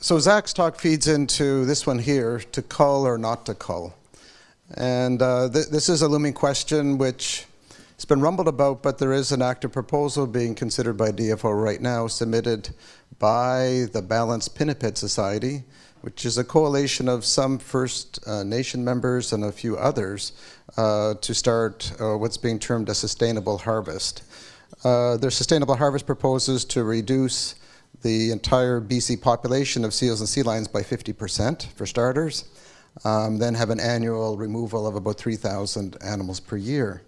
So Zach's talk feeds into this one here, to cull or not to cull. And this is a looming question which has been rumbled about, but there is an active proposal being considered by DFO right now, submitted by the Balanced Pinniped Society, which is a coalition of some First Nation members and a few others to start what's being termed a sustainable harvest. Their sustainable harvest proposes to reduce the entire BC population of seals and sea lions by 50% for starters, then have an annual removal of about 3,000 animals per year.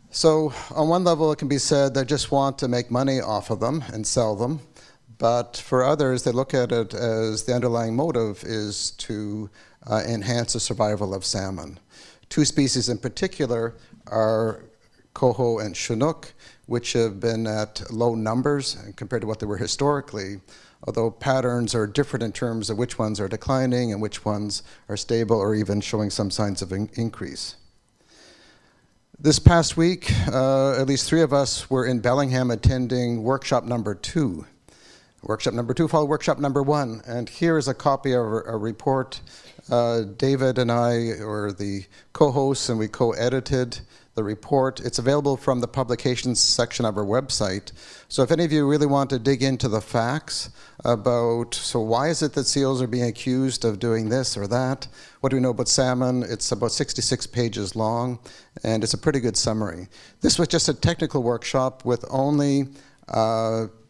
So on one level it can be said they just want to make money off of them and sell them, but for others they look at it as the underlying motive is to enhance the survival of salmon. Two species in particular are coho and chinook, which have been at low numbers compared to what they were historically, although patterns are different in terms of which ones are declining and which ones are stable or even showing some signs of increase. This past week, at least 3 of us were in Bellingham attending workshop number 2. Workshop number 2 followed workshop number 1, and here is a copy of a report. David and I were the co-hosts and we co-edited the report. It's available from the publications section of our website. So if any of you really want to dig into the facts about, so why is it that seals are being accused of doing this or that? What do we know about salmon? It's about 66 pages long, and it's a pretty good summary. This was just a technical workshop with only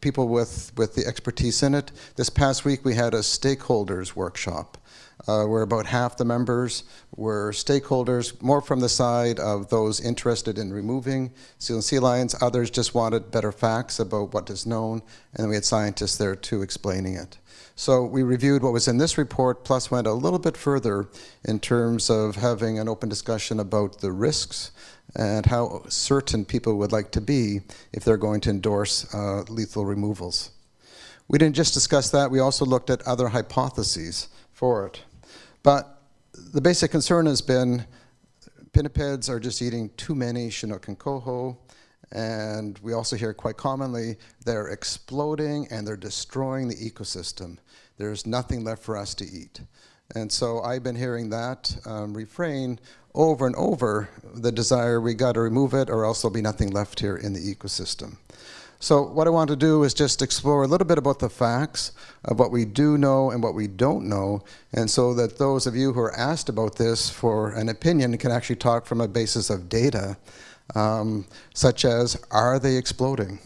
people with the expertise in it. This past week we had a stakeholders workshop, where about half the members were stakeholders, more from the side of those interested in removing seal and sea lions. Others just wanted better facts about what is known, and then we had scientists there too explaining it. So we reviewed what was in this report, plus went a little bit further in terms of having an open discussion about the risks and how certain people would like to be if they're going to endorse lethal removals. We didn't just discuss that, we also looked at other hypotheses for it. But the basic concern has been pinnipeds are just eating too many chinook and coho, and we also hear quite commonly they're exploding and they're destroying the ecosystem. There's nothing left for us to eat. And so I've been hearing that refrain over and over, the desire we got to remove it or else there'll be nothing left here in the ecosystem. So what I want to do is just explore a little bit about the facts of what we do know and what we don't know, and so that those of you who are asked about this for an opinion can actually talk from a basis of data, such as, are they exploding?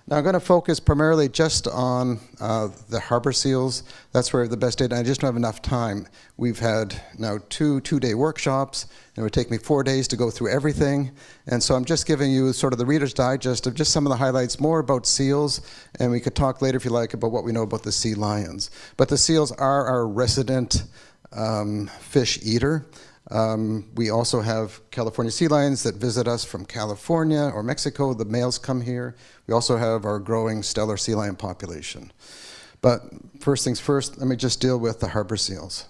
Now I'm going to focus primarily just on the Harbour seals. That's where I have the best data. I just don't have enough time. We've had now two-day workshops, and it would take me 4 days to go through everything. And so I'm just giving you sort of the Reader's Digest of just some of the highlights, more about seals, and we could talk later if you like about what we know about the sea lions. But the seals are our resident fish eater. We also have California sea lions that visit us from California or Mexico. The males come here. We also have our growing stellar sea lion population. But first things first, let me just deal with the Harbour seals.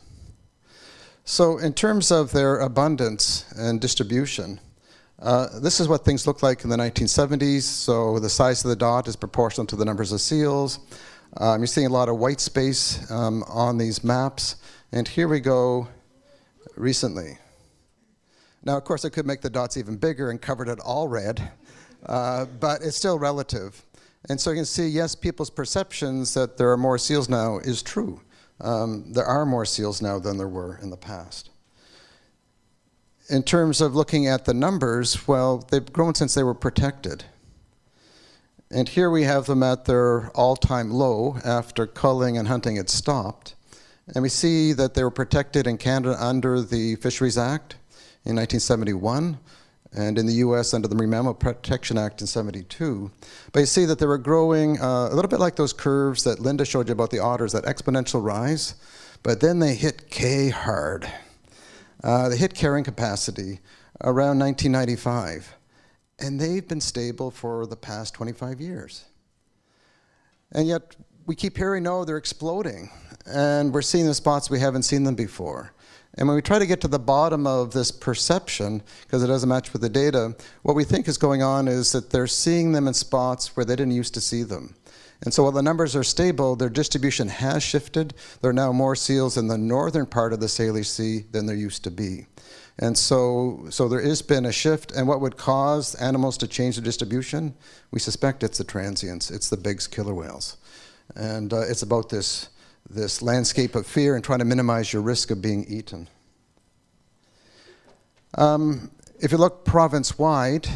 So in terms of their abundance and distribution, this is what things looked like in the 1970s. So the size of the dot is proportional to the numbers of seals. You're seeing a lot of white space on these maps. And here we go recently. Now, of course, I could make the dots even bigger and covered it all red, but it's still relative. And so you can see, yes, people's perceptions that there are more seals now is true. There are more seals now than there were in the past. In terms of looking at the numbers, well, they've grown since they were protected. And here we have them at their all-time low after culling and hunting had stopped. And we see that they were protected in Canada under the Fisheries Act in 1971, and in the US under the Marine Mammal Protection Act in 72. But you see that they were growing a little bit like those curves that Linda showed you about the otters, that exponential rise, but then they hit K hard. They hit carrying capacity around 1995, and they've been stable for the past 25 years. And yet we keep hearing, no, they're exploding, and we're seeing the spots we haven't seen them before. And when we try to get to the bottom of this perception, because it doesn't match with the data, what we think is going on is that they're seeing them in spots where they didn't used to see them. And so while the numbers are stable, their distribution has shifted. There are now more seals in the northern part of the Salish Sea than there used to be. And so there has been a shift, and what would cause animals to change their distribution? We suspect it's the transients, it's the big killer whales. And it's about this landscape of fear and trying to minimize your risk of being eaten. If you look province-wide,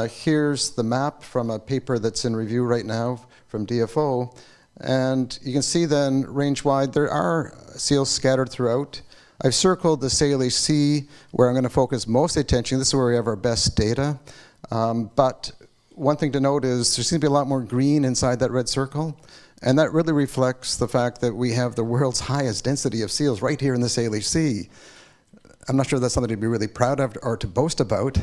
here's the map from a paper that's in review right now from DFO. And you can see then, range-wide, there are seals scattered throughout. I've circled the Salish Sea, where I'm going to focus most attention. This is where we have our best data. But one thing to note is there seems to be a lot more green inside that red circle. And that really reflects the fact that we have the world's highest density of seals right here in the Salish Sea. I'm not sure that's something to be really proud of or to boast about,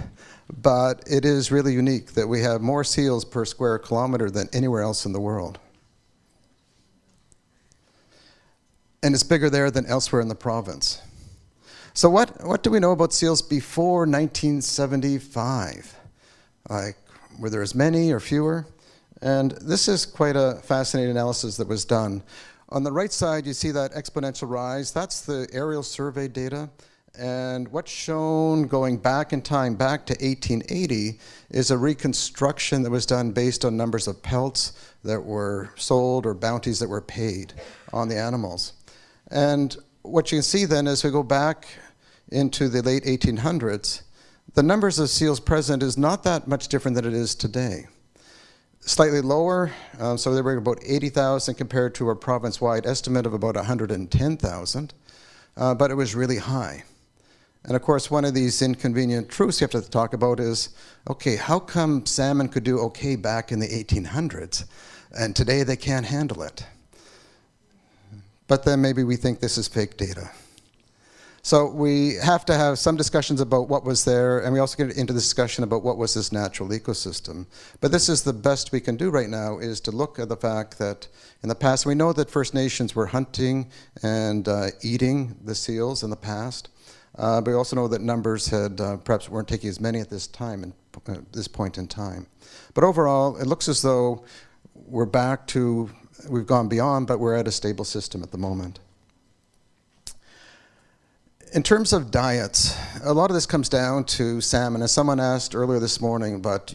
but it is really unique that we have more seals per square kilometer than anywhere else in the world. And it's bigger there than elsewhere in the province. So what do we know about seals before 1975? Like, were there as many or fewer? And this is quite a fascinating analysis that was done. On the right side, you see that exponential rise. That's the aerial survey data. And what's shown going back in time, back to 1880, is a reconstruction that was done based on numbers of pelts that were sold or bounties that were paid on the animals. And what you can see then as we go back into the late 1800s, the numbers of seals present is not that much different than it is today. Slightly lower, so they were about 80,000 compared to a province-wide estimate of about 110,000, but it was really high. And of course, one of these inconvenient truths you have to talk about is, okay, how come salmon could do okay back in the 1800s, and today they can't handle it? But then maybe we think this is fake data. So we have to have some discussions about what was there, and we also get into the discussion about what was this natural ecosystem. But this is the best we can do right now, is to look at the fact that in the past, we know that First Nations were hunting and eating the seals in the past. But we also know that numbers had perhaps weren't taking as many at this time, this point in time. But overall, it looks as though we're back to, we've gone beyond, but we're at a stable system at the moment. In terms of diets, a lot of this comes down to salmon. As someone asked earlier this morning, but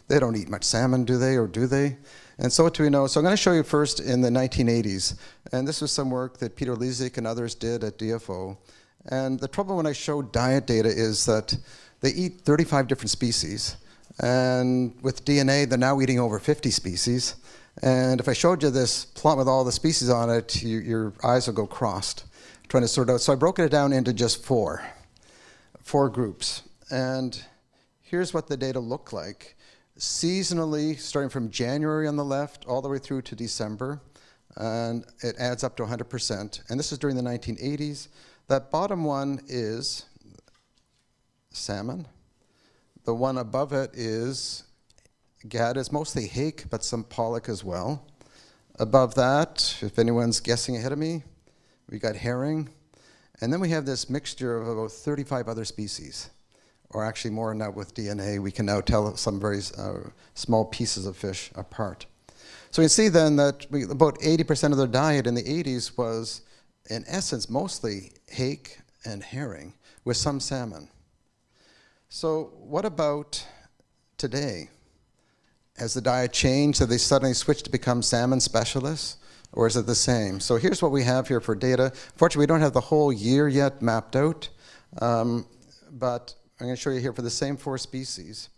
they don't eat much salmon, do they, or do they? And so what do we know? So I'm going to show you first in the 1980s. And this was some work that Peter Liesek and others did at DFO. And the trouble when I show diet data is that they eat 35 different species. And with DNA, they're now eating over 50 species. And if I showed you this plot with all the species on it, your eyes will go crossed, trying to sort out. So I broke it down into just four groups. And here's what the data look like. Seasonally, starting from January on the left, all the way through to December. And it adds up to 100%. And this is during the 1980s. That bottom one is salmon. The one above it is gad. It's mostly hake, but some pollock as well. Above that, if anyone's guessing ahead of me, we got herring. And then we have this mixture of about 35 other species, or actually more now with DNA. We can now tell some very small pieces of fish apart. So you can see then that about 80% of their diet in the 80s was, in essence, mostly hake and herring with some salmon. So what about today? Has the diet changed? Have they suddenly switched to become salmon specialists? Or is it the same? So here's what we have here for data. Fortunately, we don't have the whole year yet mapped out, but I'm going to show you here for the same four species.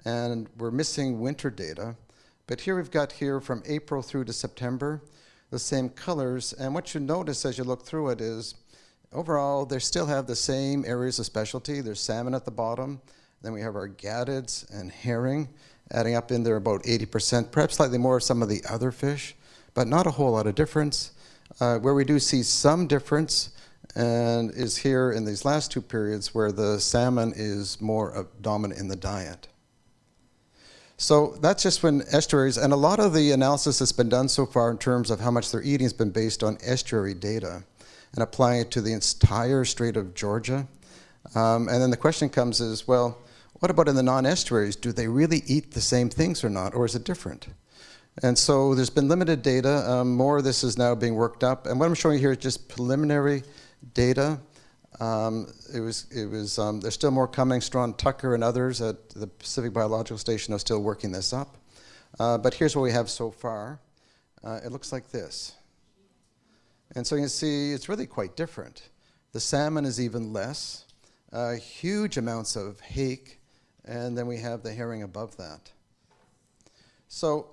And we're missing winter data. But here we've got here from April through to September, the same colors. And what you notice as you look through it is, overall, they still have the same areas of specialty. There's salmon at the bottom. Then we have our gadids and herring, adding up in there about 80%, perhaps slightly more of some of the other fish, but not a whole lot of difference. Where we do see some difference and is here in these last two periods where the salmon is more dominant in the diet. So that's just when estuaries, and a lot of the analysis that's been done so far in terms of how much they're eating has been based on estuary data and applying it to the entire Strait of Georgia. And then the question comes is, well, what about in the non-estuaries? Do they really eat the same things or not, or is it different? And so there's been limited data. More of this is now being worked up. And what I'm showing you here is just preliminary data. There's still more coming. Strawn Tucker and others at the Pacific Biological Station are still working this up. But here's what we have so far. It looks like this. And so you can see it's really quite different. The salmon is even less. Huge amounts of hake. And then we have the herring above that. So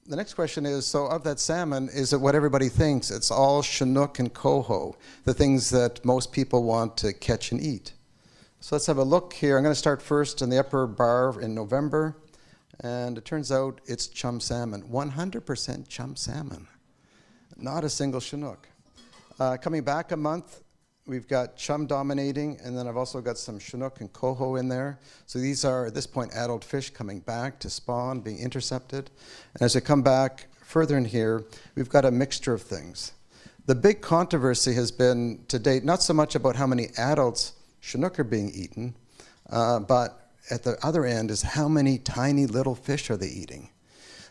the next question is, so of that salmon, is it what everybody thinks? It's all Chinook and coho, the things that most people want to catch and eat. So let's have a look here. I'm going to start first in the upper bar in November. And it turns out it's chum salmon, 100% chum salmon, not a single Chinook. Coming back a month, we've got chum dominating, and then I've also got some Chinook and coho in there. So these are, at this point, adult fish coming back to spawn, being intercepted. And as we come back further in here, we've got a mixture of things. The big controversy has been, to date, not so much about how many adults Chinook are being eaten, but at the other end is how many tiny little fish are they eating.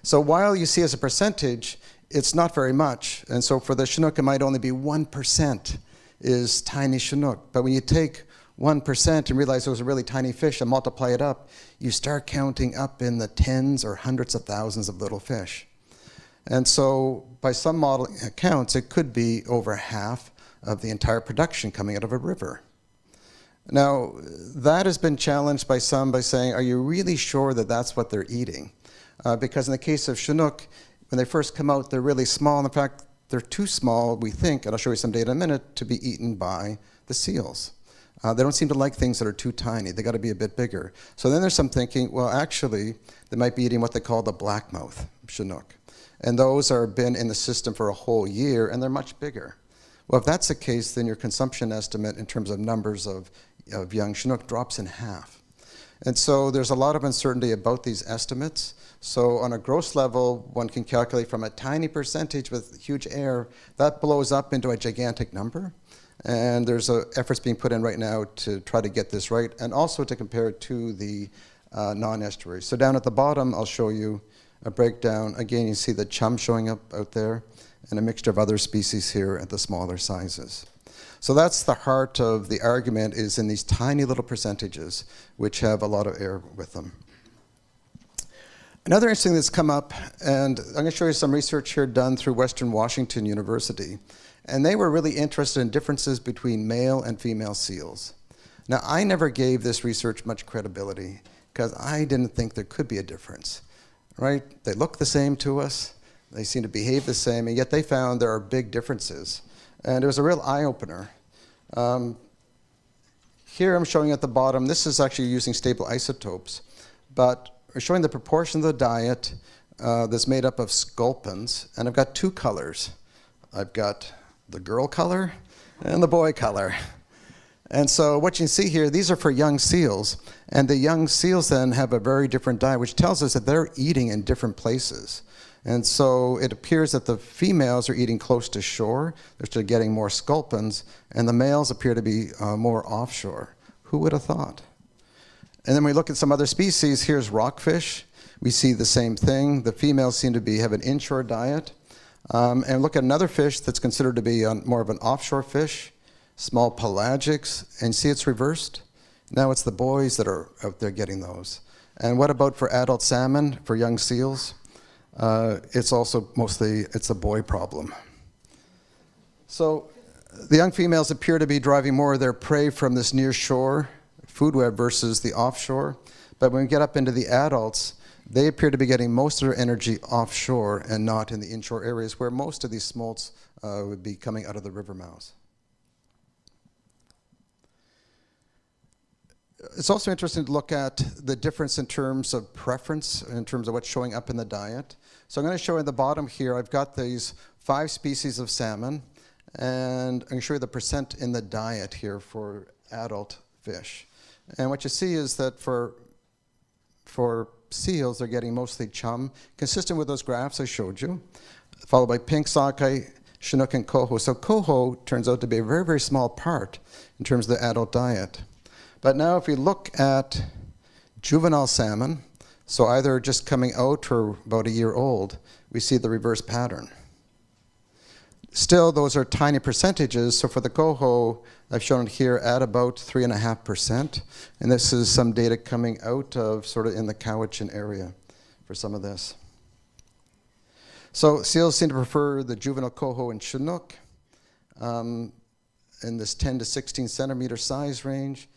So while you see as a percentage, it's not very much. And so for the Chinook, it might only be 1%. Is tiny Chinook. But when you take 1% and realize those are really tiny fish and multiply it up, you start counting up in the tens or hundreds of thousands of little fish. And so by some modeling accounts, it could be over half of the entire production coming out of a river. Now, that has been challenged by some by saying, are you really sure that that's what they're eating? Because in the case of Chinook, when they first come out, they're really small. And in fact, they're too small, we think, and I'll show you some data in a minute, to be eaten by the seals. They don't seem to like things that are too tiny. They got to be a bit bigger. So then there's some thinking, well, actually, they might be eating what they call the blackmouth Chinook. And those are been in the system for a whole year, and they're much bigger. Well, if that's the case, then your consumption estimate in terms of numbers of young Chinook drops in half. And so there's a lot of uncertainty about these estimates. So on a gross level, one can calculate from a tiny percentage with huge error, that blows up into a gigantic number. And there's efforts being put in right now to try to get this right, and also to compare it to the non-estuary. So down at the bottom, I'll show you a breakdown. Again, you see the chum showing up out there, and a mixture of other species here at the smaller sizes. So that's the heart of the argument, is in these tiny little percentages, which have a lot of error with them. Another interesting thing that's come up, and I'm going to show you some research here done through Western Washington University, and they were really interested in differences between male and female seals. Now, I never gave this research much credibility because I didn't think there could be a difference, right? They look the same to us, they seem to behave the same, and yet they found there are big differences. And it was a real eye-opener. Here I'm showing at the bottom, this is actually using stable isotopes, but we're showing the proportion of the diet that's made up of sculpins, and I've got two colors. I've got the girl color and the boy color. And so what you can see here, these are for young seals, and the young seals then have a very different diet, which tells us that they're eating in different places. And so it appears that the females are eating close to shore, they're still getting more sculpins, and the males appear to be more offshore. Who would have thought? And then we look at some other species. Here's rockfish. We see the same thing. The females seem to have an inshore diet. And look at another fish that's considered to be more of an offshore fish, small pelagics, and see it's reversed. Now it's the boys that are out there getting those. And what about for adult salmon, for young seals? It's also mostly, it's a boy problem. So the young females appear to be driving more of their prey from this near shore food web versus the offshore. But when we get up into the adults, they appear to be getting most of their energy offshore and not in the inshore areas where most of these smolts would be coming out of the river mouths. It's also interesting to look at the difference in terms of preference, in terms of what's showing up in the diet. So I'm going to show in the bottom here, I've got these 5 species of salmon, and I'm going to show you the percent in the diet here for adult fish. And what you see is that for seals, they're getting mostly chum, consistent with those graphs I showed you, followed by pink sockeye, Chinook, and coho. So coho turns out to be a very, very small part in terms of the adult diet. But now if we look at juvenile salmon, So either just coming out or about a year old, we see the reverse pattern. Still, those are tiny percentages. So for the coho, I've shown it here at about 3.5%. And this is some data coming out of sort of in the Cowichan area for some of this. So seals seem to prefer the juvenile coho and chinook in this 10 to 16 centimeter size range,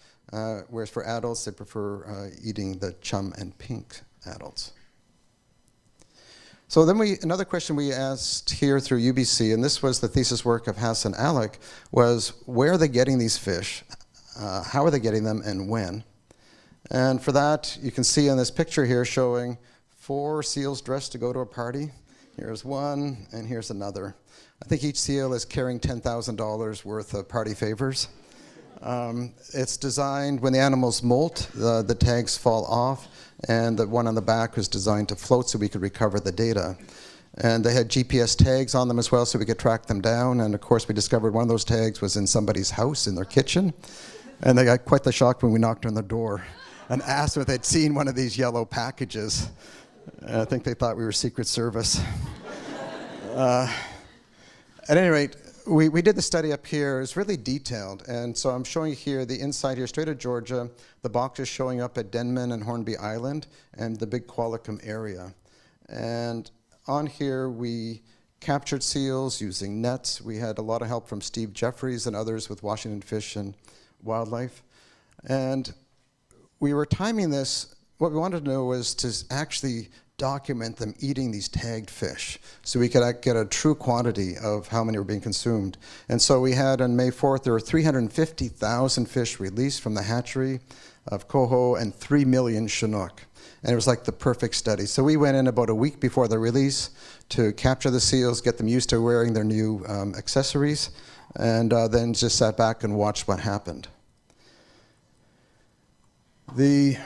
whereas for adults, they prefer eating the chum and pink adults. So then another question we asked here through UBC, and this was the thesis work of Hassan Alec, was where are they getting these fish? How are they getting them and when? And for that, you can see in this picture here showing 4 seals dressed to go to a party. Here's one, and here's another. I think each seal is carrying $10,000 worth of party favors. It's designed, when the animals molt, the tags fall off, and the one on the back was designed to float so we could recover the data. And they had GPS tags on them as well so we could track them down. And of course, we discovered one of those tags was in somebody's house, in their kitchen. And they got quite the shock when we knocked on the door and asked if they'd seen one of these yellow packages. And I think they thought we were Secret Service. At any rate, we did the study up here. It's really detailed. And so I'm showing you here the inside here, Strait of Georgia, the boxes showing up at Denman and Hornby Island, and the big Qualicum area. And on here, we captured seals using nets. We had a lot of help from Steve Jeffries and others with Washington Fish and Wildlife. And we were timing this. What we wanted to know was to actually document them eating these tagged fish so we could get a true quantity of how many were being consumed. And so we had on May 4th, there were 350,000 fish released from the hatchery of coho and 3 million chinook. And it was like the perfect study. So we went in about a week before the release to capture the seals, get them used to wearing their new accessories, and then just sat back and watched what happened. The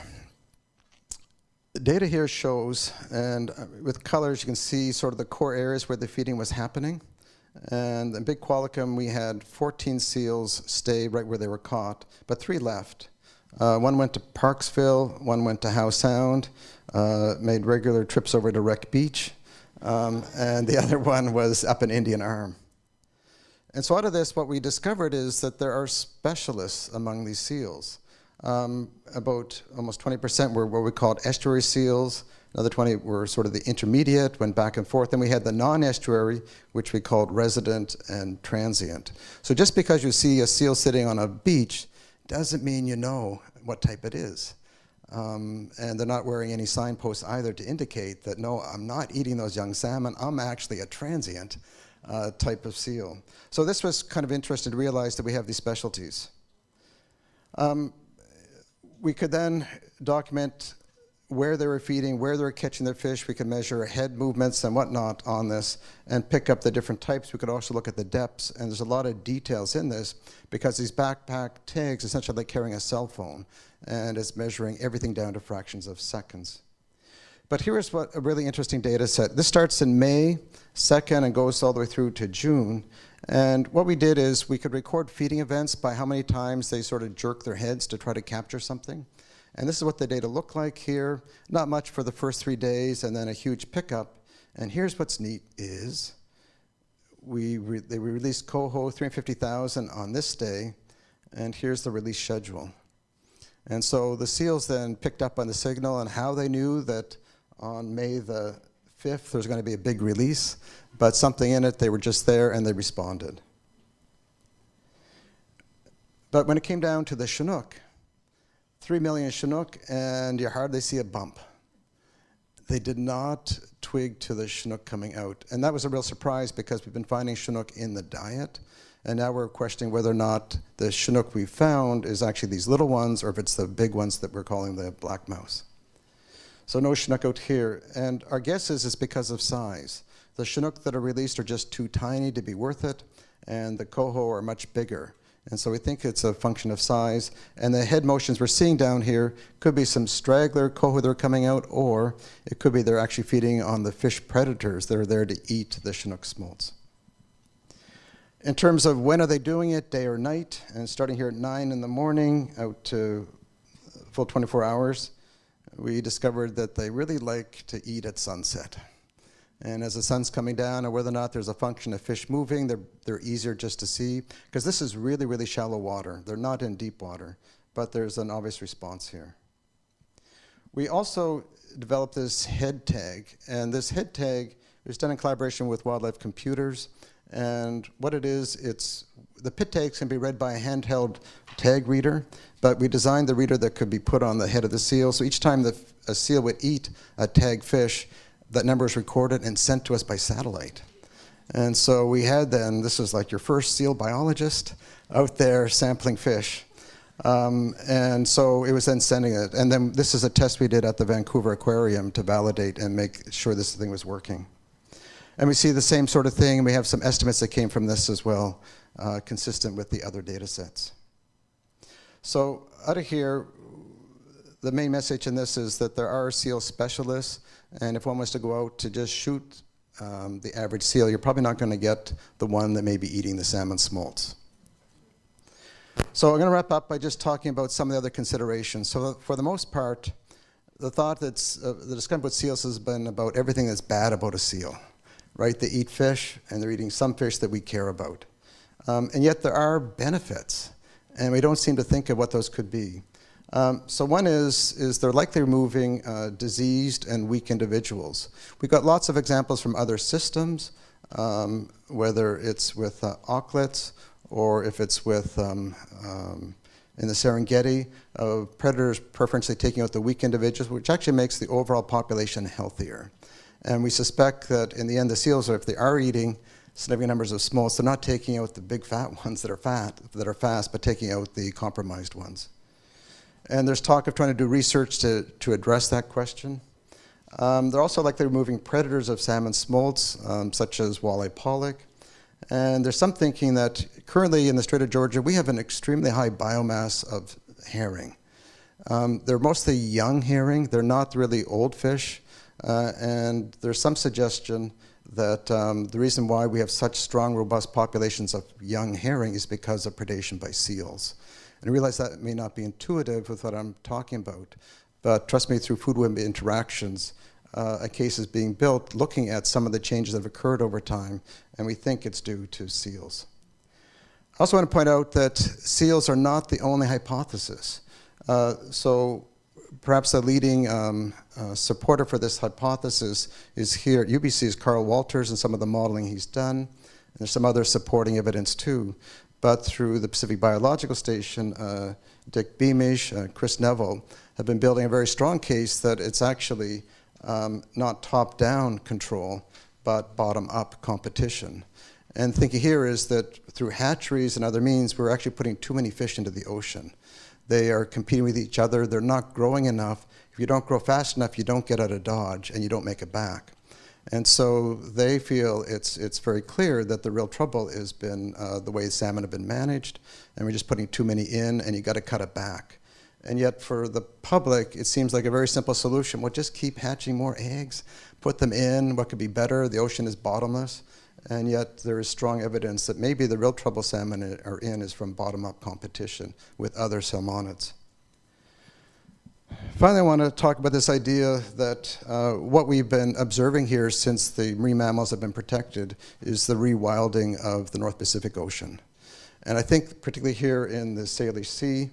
data here shows, and with colors, you can see sort of the core areas where the feeding was happening. And in Big Qualicum, we had 14 seals stay right where they were caught, but 3 left. One went to Parksville, one went to Howe Sound, made regular trips over to Wreck Beach, and the other one was up in Indian Arm. And so out of this, what we discovered is that there are specialists among these seals. About almost 20% were what we called estuary seals. Another 20 were sort of the intermediate, went back and forth. Then we had the non-estuary, which we called resident and transient. So just because you see a seal sitting on a beach doesn't mean you know what type it is. And they're not wearing any signposts either to indicate that, no, I'm not eating those young salmon. I'm actually a transient type of seal. So this was kind of interesting to realize that we have these specialties. We could then document where they were feeding, where they were catching their fish. We could measure head movements and whatnot on this and pick up the different types. We could also look at the depths, and there's a lot of details in this because these backpack tags essentially like carrying a cell phone, and it's measuring everything down to fractions of seconds. But here's what a really interesting data set. This starts in May 2nd and goes all the way through to June. And what we did is we could record feeding events by how many times they sort of jerk their heads to try to capture something. And this is what the data looked like here. Not much for the first 3 days, and then a huge pickup. And here's what's neat is we released coho 350,000 on this day, and here's the release schedule. And so the seals then picked up on the signal and how they knew that on May the 5th there's going to be a big release, but something in it, they were just there and they responded. But when it came down to the chinook, 3 million chinook, and you hardly see a bump. They did not twig to the chinook coming out. And that was a real surprise because we've been finding chinook in the diet, and now we're questioning whether or not the chinook we found is actually these little ones or if it's the big ones that we're calling the black mouse. So no chinook out here, and our guess is it's because of size. The chinook that are released are just too tiny to be worth it, and the coho are much bigger. And so we think it's a function of size, and the head motions we're seeing down here could be some straggler coho that are coming out, or it could be they're actually feeding on the fish predators that are there to eat the chinook smolts. In terms of when are they doing it, day or night, and starting here at 9 in the morning out to full 24 hours, we discovered that they really like to eat at sunset. And as the sun's coming down, or whether or not there's a function of fish moving, they're easier just to see, because this is really, really shallow water. They're not in deep water, but there's an obvious response here. We also developed this head tag, and this head tag was done in collaboration with wildlife computers. And what it is, the pit tags can be read by a handheld tag reader, but we designed the reader that could be put on the head of the seal. So each time a seal would eat a tagged fish, that number is recorded and sent to us by satellite. And so we had then, this was like your first seal biologist out there sampling fish. And so it was then sending it. And then this is a test we did at the Vancouver Aquarium to validate and make sure this thing was working. And we see the same sort of thing. We have some estimates that came from this as well, consistent with the other data sets. So out of here, the main message in this is that there are seal specialists, and if one was to go out to just shoot the average seal, you're probably not going to get the one that may be eating the salmon smolts. So I'm going to wrap up by just talking about some of the other considerations. So for the most part, the thought that's the discussion about seals has been about everything that's bad about a seal, right? They eat fish, and they're eating some fish that we care about. And yet there are benefits, and we don't seem to think of what those could be. So one is they're likely removing diseased and weak individuals. We've got lots of examples from other systems, whether it's with auklets or if it's with, in the Serengeti, predators preferentially taking out the weak individuals, which actually makes the overall population healthier. And we suspect that in the end, the seals, if they are eating significant numbers of smolts, they're not taking out the big fat ones that are fast, but taking out the compromised ones. And there's talk of trying to do research to address that question. They're also likely removing predators of salmon smolts, such as walleye pollock. And there's some thinking that currently in the Strait of Georgia, we have an extremely high biomass of herring. They're mostly young herring. They're not really old fish. And there's some suggestion that the reason why we have such strong, robust populations of young herring is because of predation by seals. And I realize that may not be intuitive with what I'm talking about, but trust me, through food-web interactions, a case is being built looking at some of the changes that have occurred over time, and we think it's due to seals. I also want to point out that seals are not the only hypothesis. So perhaps the leading supporter for this hypothesis is here at UBC is Carl Walters and some of the modeling he's done. And there's some other supporting evidence too. But through the Pacific Biological Station, Dick Beamish, Chris Neville have been building a very strong case that it's actually not top-down control, but bottom-up competition. And thinking here is that through hatcheries and other means, we're actually putting too many fish into the ocean. They are competing with each other. They're not growing enough. If you don't grow fast enough, you don't get out of Dodge, and you don't make it back. And so they feel it's very clear that the real trouble has been the way salmon have been managed, and we're just putting too many in, and you got to cut it back. And yet for the public, it seems like a very simple solution. Well, just keep hatching more eggs, put them in. What could be better? The ocean is bottomless, and yet there is strong evidence that maybe the real trouble salmon are in is from bottom-up competition with other salmonids. Finally, I want to talk about this idea that what we've been observing here since the marine mammals have been protected is the rewilding of the North Pacific Ocean. And I think particularly here in the Salish Sea,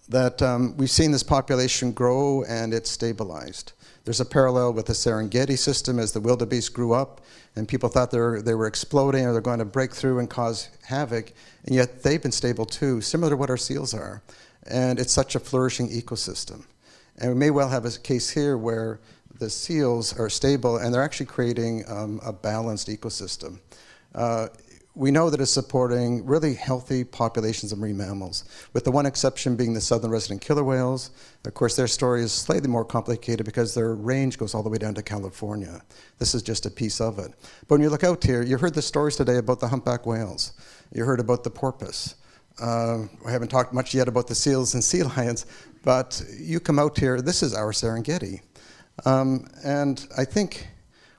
that we've seen this population grow and it's stabilized. There's a parallel with the Serengeti system as the wildebeest grew up and people thought they were exploding or they're going to break through and cause havoc, and yet they've been stable too, similar to what our seals are. And it's such a flourishing ecosystem. And we may well have a case here where the seals are stable and they're actually creating a balanced ecosystem. We know that it's supporting really healthy populations of marine mammals, with the one exception being the southern resident killer whales. Of course, their story is slightly more complicated because their range goes all the way down to California. This is just a piece of it. But when you look out here, you heard the stories today about the humpback whales. You heard about the porpoise. We haven't talked much yet about the seals and sea lions, but you come out here, this is our Serengeti. And I think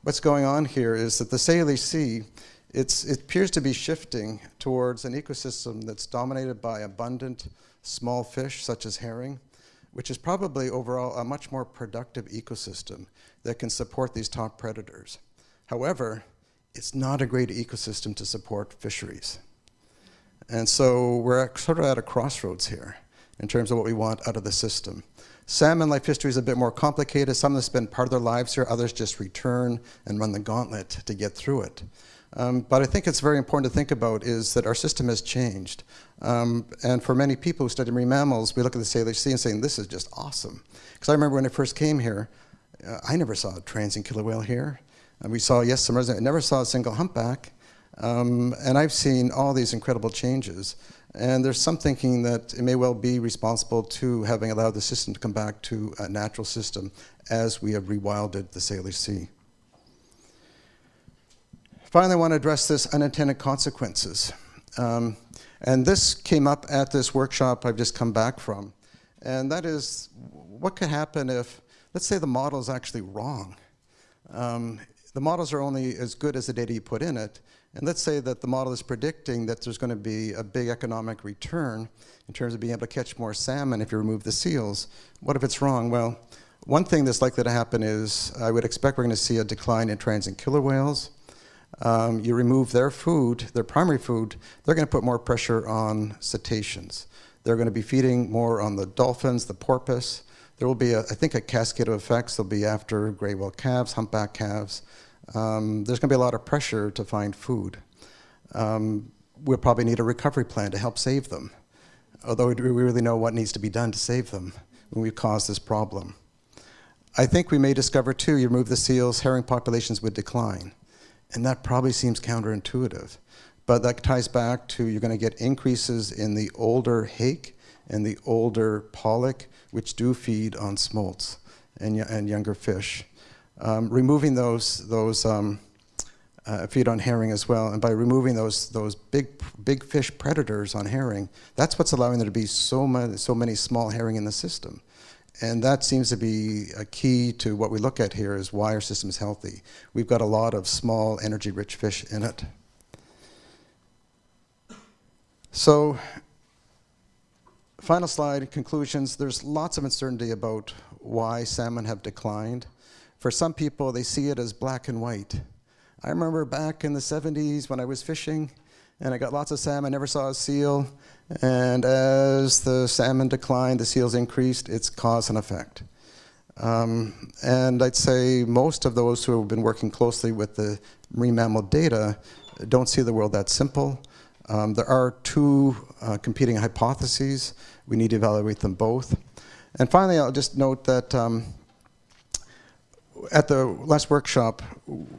what's going on here is that the Salish Sea, it appears to be shifting towards an ecosystem that's dominated by abundant small fish, such as herring, which is probably overall a much more productive ecosystem that can support these top predators. However, it's not a great ecosystem to support fisheries. And so we're sort of at a crossroads here in terms of what we want out of the system. Salmon life history is a bit more complicated. Some of them spend part of their lives here, others just return and run the gauntlet to get through it. But I think it's very important to think about is that our system has changed. And for many people who study marine mammals, we look at the Salish Sea and saying, this is just awesome. Because I remember when I first came here, I never saw a transient killer whale here. And we saw, yes, some residents, I never saw a single humpback. And I've seen all these incredible changes. And there's some thinking that it may well be responsible to having allowed the system to come back to a natural system as we have rewilded the Salish Sea. Finally, I want to address this unintended consequences. And this came up at this workshop I've just come back from. And that is, what could happen if, let's say the model is actually wrong. The models are only as good as the data you put in it. And let's say that the model is predicting that there's going to be a big economic return in terms of being able to catch more salmon if you remove the seals. What if it's wrong? Well, one thing that's likely to happen is I would expect we're going to see a decline in transient killer whales. You remove their food, their primary food, they're going to put more pressure on cetaceans. They're going to be feeding more on the dolphins, the porpoise. There will be, I think, a cascade of effects. They'll be after gray whale calves, humpback calves. There's going to be a lot of pressure to find food. We'll probably need a recovery plan to help save them, although we really know what needs to be done to save them when we've caused this problem. I think we may discover, too, you remove the seals, herring populations would decline. And that probably seems counterintuitive. But that ties back to you're going to get increases in the older hake and the older pollock, which do feed on smolts and younger fish. Removing those feed on herring as well. And by removing those big fish predators on herring, that's what's allowing there to be so many small herring in the system. And that seems to be a key to what we look at here is why our system is healthy. We've got a lot of small, energy-rich fish in it. So, final slide, conclusions. There's lots of uncertainty about why salmon have declined. For some people, they see it as black and white. I remember back in the 70s when I was fishing, and I got lots of salmon, never saw a seal. And as the salmon declined, the seals increased, it's cause and effect. And I'd say most of those who have been working closely with the marine mammal data don't see the world that simple. There are two competing hypotheses. We need to evaluate them both. And finally, I'll just note that at the last workshop,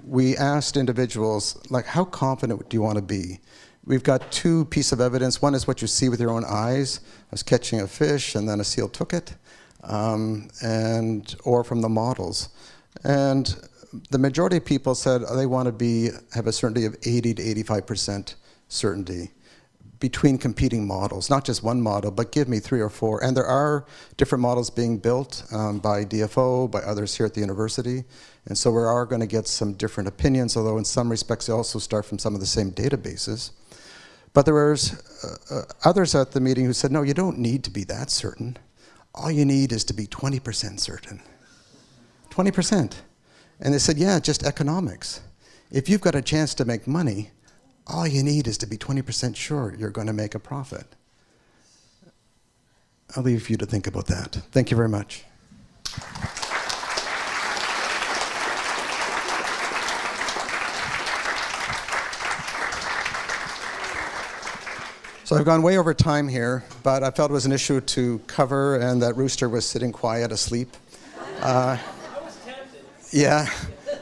we asked individuals, like, how confident do you want to be? We've got two pieces of evidence. One is what you see with your own eyes. I was catching a fish and then a seal took it, or from the models. And the majority of people said they want to have a certainty of 80 to 85% certainty between competing models, not just one model, but give me 3 or 4. And there are different models being built by DFO, by others here at the university. And so we are going to get some different opinions, although in some respects they also start from some of the same databases. But there was others at the meeting who said, no, you don't need to be that certain. All you need is to be 20% certain. 20%. And they said, yeah, just economics. If you've got a chance to make money, all you need is to be 20% sure you're going to make a profit. I'll leave you to think about that. Thank you very much. So I've gone way over time here, but I felt it was an issue to cover, and that rooster was sitting quiet, asleep. I was tempted. Yeah.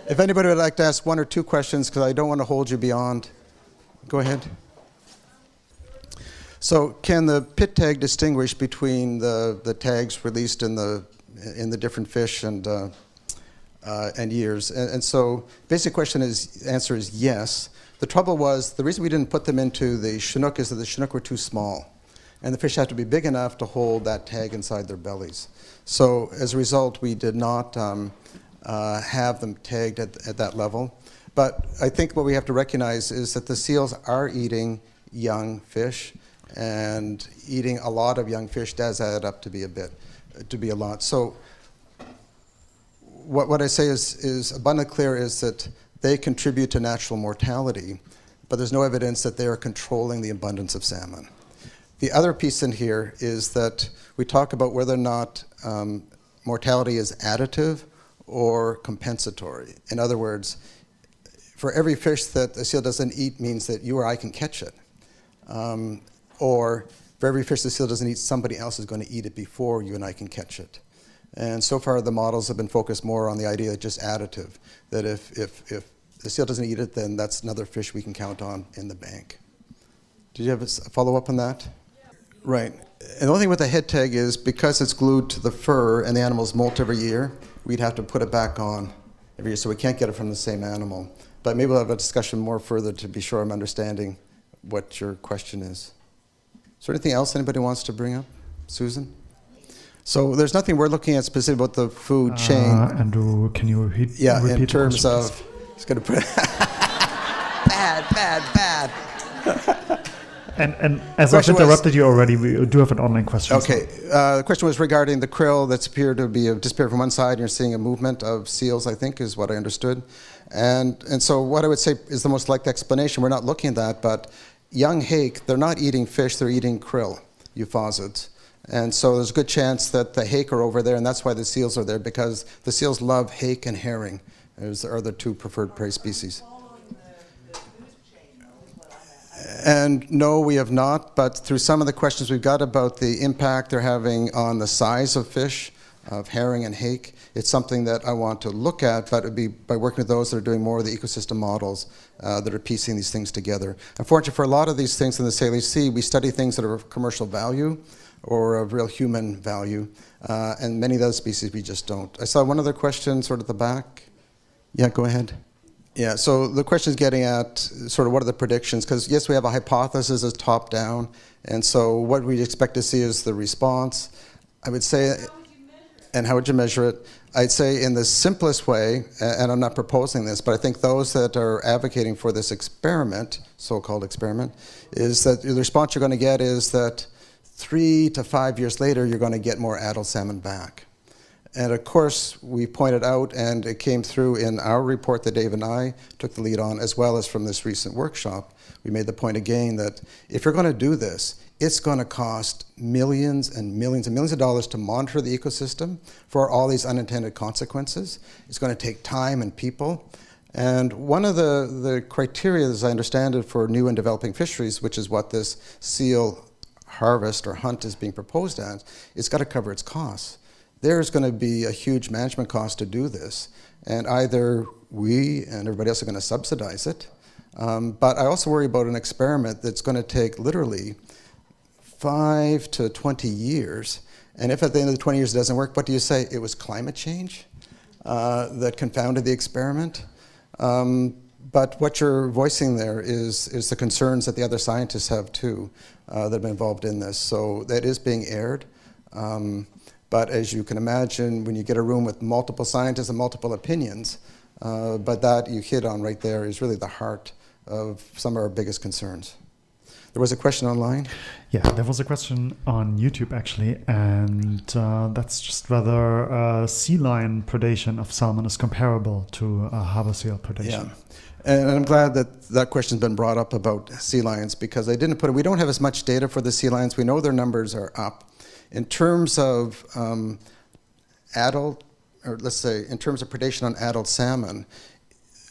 If anybody would like to ask 1 or 2 questions, because I don't want to hold you beyond. Go ahead. So can the pit tag distinguish between the tags released in the different fish and years? And so basic answer is yes. The trouble was, the reason we didn't put them into the Chinook is that the Chinook were too small. And the fish have to be big enough to hold that tag inside their bellies. So as a result, we did not have them tagged at that level. But I think what we have to recognize is that the seals are eating young fish, and eating a lot of young fish does add up to be a bit. to be a lot. So what I say is abundantly clear is that they contribute to natural mortality, but there's no evidence that they are controlling the abundance of salmon. The other piece in here is that we talk about whether or not mortality is additive or compensatory. In other words, for every fish that a seal doesn't eat means that you or I can catch it. Or for every fish the seal doesn't eat, somebody else is going to eat it before you and I can catch it. And so far the models have been focused more on the idea that just additive, that if the seal doesn't eat it, then that's another fish we can count on in the bank. Did you have a follow-up on that? Yeah. Right. And the only thing with the head tag is because it's glued to the fur and the animals molt every year, we'd have to put it back on every year, so we can't get it from the same animal. But maybe we'll have a discussion more further to be sure I'm understanding what your question is. Is there anything else anybody wants to bring up? Susan? So there's nothing we're looking at specifically about the food chain. Andrew, can you repeat? Yeah, repeat in terms question, of, it's going to put bad. And as I've interrupted you already, we do have an online question. Okay, the question was regarding the krill that's appeared to be disappeared from one side, and you're seeing a movement of seals, I think, is what I understood. And so what I would say is the most likely explanation, we're not looking at that, but young hake, they're not eating fish, they're eating krill, euphausids. And so there's a good chance that the hake are over there, and that's why the seals are there, because the seals love hake and herring. Those are the two preferred prey species. And no, we have not, but through some of the questions we've got about the impact they're having on the size of fish, of herring and hake, it's something that I want to look at, but it would be by working with those that are doing more of the ecosystem models that are piecing these things together. Unfortunately, for a lot of these things in the Saley Sea, we study things that are of commercial value or of real human value, and many of those species we just don't. I saw one other question sort of at the back. Yeah, go ahead. Yeah, so the question is getting at sort of what are the predictions, because yes, we have a hypothesis as top down, and so what we expect to see is the response. I would say, and how would you measure it? I'd say in the simplest way, and I'm not proposing this, but I think those that are advocating for this experiment, so-called experiment, is that the response you're going to get is that 3 to 5 years later, you're going to get more adult salmon back. And of course, we pointed out, and it came through in our report that Dave and I took the lead on, as well as from this recent workshop. We made the point again that if you're going to do this, it's going to cost millions and millions and millions of dollars to monitor the ecosystem for all these unintended consequences. It's going to take time and people. And one of the criteria, as I understand it, for new and developing fisheries, which is what this seal harvest or hunt is being proposed as, it's got to cover its costs. There's going to be a huge management cost to do this, and either we and everybody else are going to subsidize it, but I also worry about an experiment that's going to take literally 5 to 20 years, and if at the end of the 20 years it doesn't work, what do you say? It was climate change that confounded the experiment? But what you're voicing there is the concerns that the other scientists have too that have been involved in this, so that is being aired. But as you can imagine, when you get a room with multiple scientists and multiple opinions, but that you hit on right there is really the heart of some of our biggest concerns. There was a question online? Yeah, there was a question on YouTube actually, and that's just whether sea lion predation of salmon is comparable to harbor seal predation. Yeah. And I'm glad that that question's been brought up about sea lions, because they didn't put it, we don't have as much data for the sea lions. We know their numbers are up. In terms of adult, or let's say in terms of predation on adult salmon,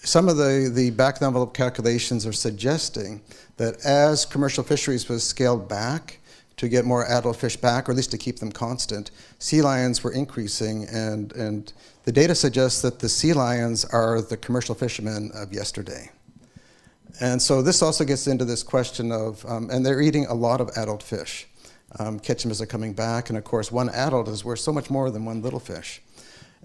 some of the back-of-the-envelope calculations are suggesting that as commercial fisheries was scaled back to get more adult fish back, or at least to keep them constant, sea lions were increasing, and the data suggests that the sea lions are the commercial fishermen of yesterday. And so this also gets into this question of, and they're eating a lot of adult fish. Catchments are coming back, and of course one adult is worth so much more than one little fish.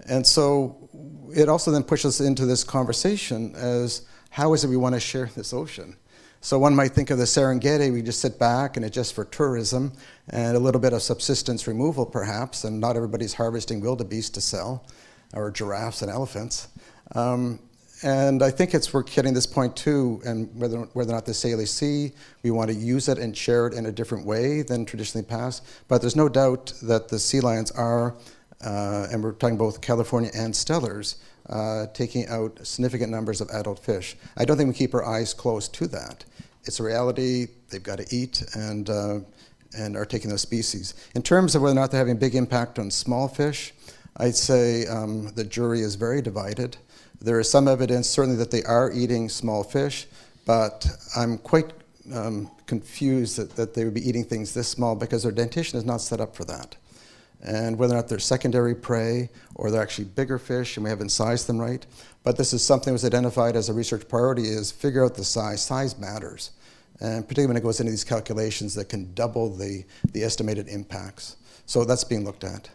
And so it also then pushes us into this conversation as how is it we want to share this ocean? So one might think of the Serengeti, we just sit back and it's just for tourism and a little bit of subsistence removal perhaps, and not everybody's harvesting wildebeest to sell, or giraffes and elephants. And I think we're getting this point too, and whether or not the Saley Sea, we want to use it and share it in a different way than traditionally past. But there's no doubt that the sea lions are, and we're talking both California and Stellars, taking out significant numbers of adult fish. I don't think we keep our eyes closed to that. It's a reality. They've got to eat and are taking those species. In terms of whether or not they're having a big impact on small fish, I'd say the jury is very divided. There is some evidence, certainly, that they are eating small fish, but I'm quite confused that they would be eating things this small because their dentition is not set up for that. And whether or not they're secondary prey or they're actually bigger fish and we haven't sized them right. But this is something that was identified as a research priority, is figure out the size. Size matters. And particularly when it goes into these calculations that can double the estimated impacts. So that's being looked at.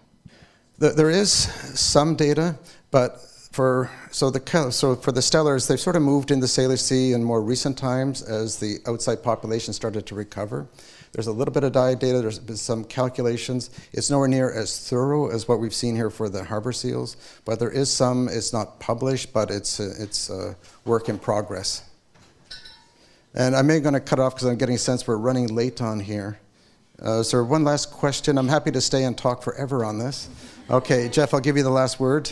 There is some data, but for the stellars, they've sort of moved into Saley Sea in more recent times as the outside population started to recover. There's a little bit of diet data, there's been some calculations. It's nowhere near as thorough as what we've seen here for the harbor seals, but there is some. It's not published, but it's a work in progress. And I'm going to cut off because I'm getting a sense we're running late on here. So one last question. I'm happy to stay and talk forever on this. Okay, Jeff, I'll give you the last word.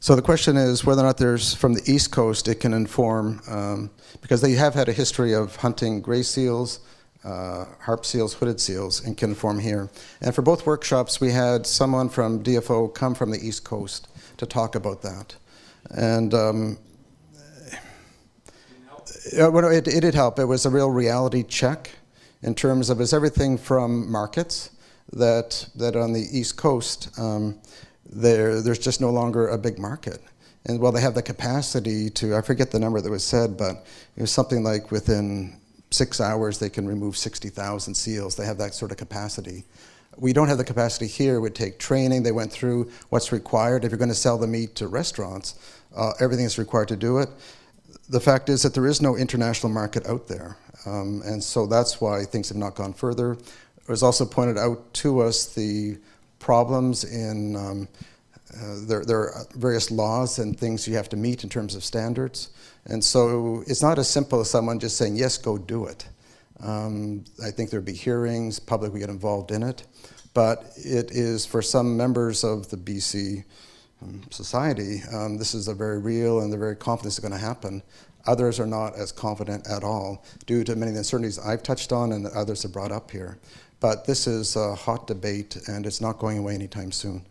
So the question is whether or not there's, from the East Coast, it can inform, because they have had a history of hunting gray seals, harp seals, hooded seals, and can inform here. And for both workshops, we had someone from DFO come from the East Coast to talk about that. And it did help. It was a real reality check in terms of, it's everything from markets that on the East Coast, there's just no longer a big market. And while they have the capacity to, I forget the number that was said, but it was something like within 6 hours they can remove 60,000 seals. They have that sort of capacity. We don't have the capacity here. It would take training. They went through what's required. If you're going to sell the meat to restaurants, everything is required to do it. The fact is that there is no international market out there. And so that's why things have not gone further. It was also pointed out to us the problems in there are various laws and things you have to meet in terms of standards. And so it's not as simple as someone just saying, yes, go do it. I think there'd be hearings, public would get involved in it. But it is, for some members of the BC society, this is a very real and they're very confident it's going to happen. Others are not as confident at all due to many of the uncertainties I've touched on and that others have brought up here. But this is a hot debate and it's not going away anytime soon.